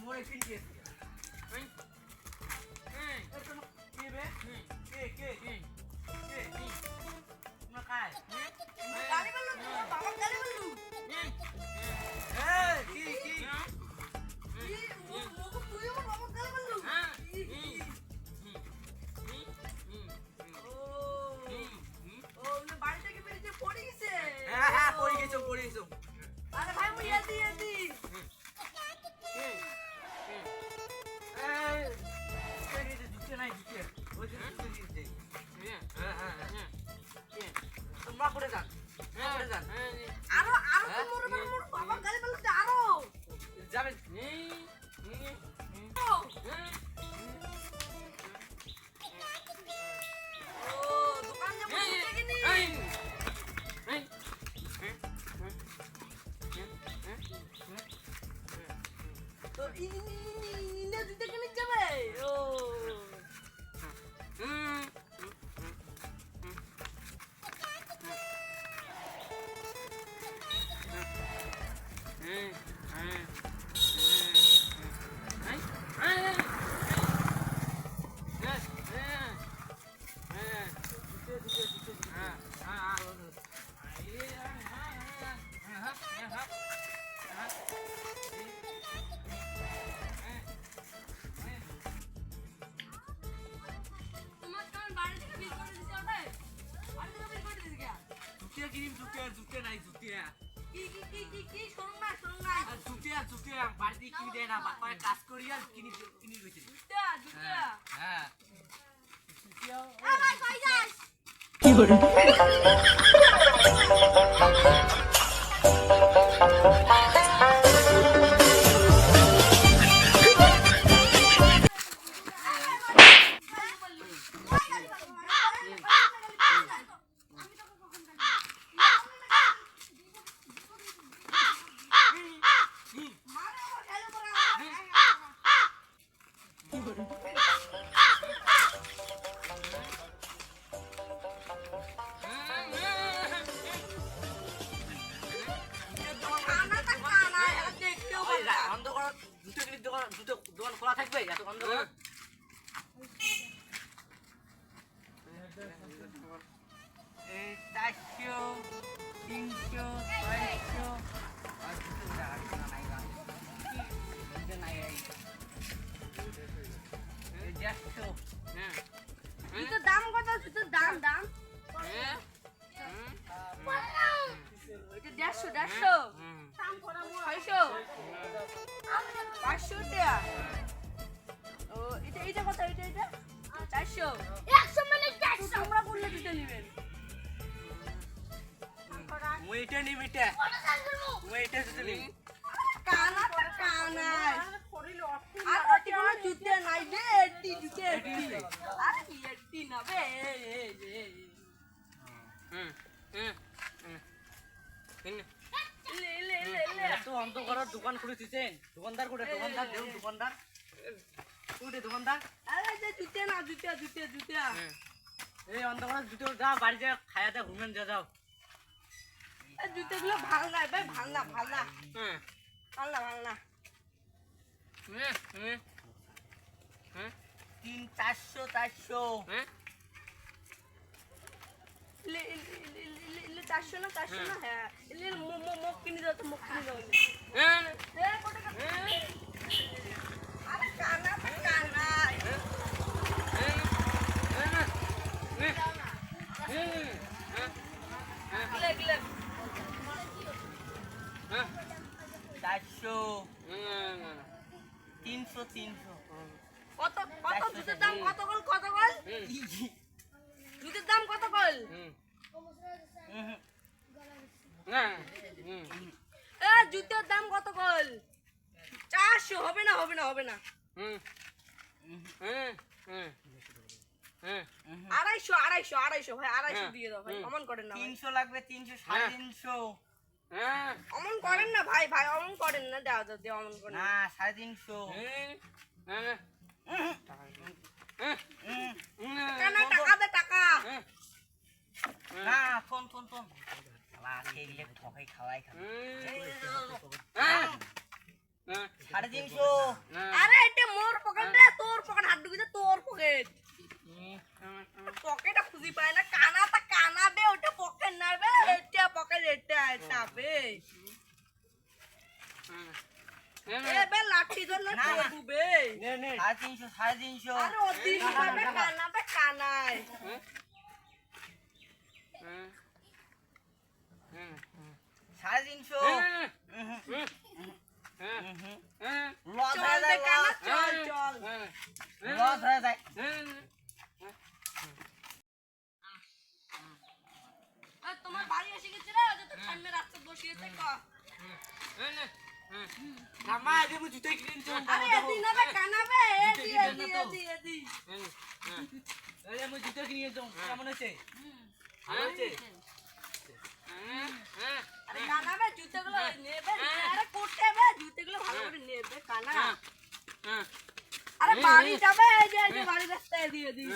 মোরে কিনতে কাজ করি আর কিনি কিনি গেছি হ্যাঁ কি করে দোকান খোলা থাকবে এত অন্ধকার এই 400 300 400 দাম কত দাম দাম 150 500 টাকা ও এটা কত এটা 400 100 মানে 400 তোমরা বললে দিতে নেবেন মই এটা নিব এটা মই এটা দিতে নিব কানা করিলো আর কোনো জুতে নাই রে এটি জুতে আর কি এটি না বে এত অন্ধকার দোকান খুলেছেন দোকানদার কোটে দোকানদার দেও দোকানদার কোটে দোকানদার আরে যে জুতে না জুতে এই অন্ধকার জুতো যা বাড়ি যা খায়া দা ঘুমেন যা যাও এই জুতেগুলো ভালো না ভাই ভালো না ভালো না হ্যাঁ 300-400 হ্যাঁ ले 400 না হ্যাঁ ले মুখ কিনে দাও তো মুখ কিনে দাও হ্যাঁ এ কোটে আরে কানা ले 400 300 কত জুতের দাম কত কল জুতের দাম কত কল এ জুতের দাম কত কল 400 হবে না 250 ভাই 250 দিয়ে দাও ভাই অমন করেন না 300 লাগবে 300 350 অমন করেন না ভাই অমন করেন না দাও অমন করেন না 350 কানা টাকা দে টাকা না ফোন লা খেলে ঠকাই খাওয়াই 350 350 350 আরে অতি হবে কানাবে কানাই সাড়ে 350 লস চল হয়ে রে যায় কানা চল চল লস হয়ে যায় আর তোমার বাড়ি এসে গেছে রে যে তো সামনে রাস্তা বসিয়েছে ক জামা দেবো জুতো কিনে দিছো আরে এদি না বে কানাবে এদি এদি আরে আমি জুতো কিনে দিছো কেমন হচ্ছে ভালো হচ্ছে আরে কানাবে জুতোগুলো নেবে আরে করতে বে জুতোগুলো ভালো করে নেবে কানা আরে বাড়ি যাবে এই যে বাড়ি রাস্তায় দিয়ে দি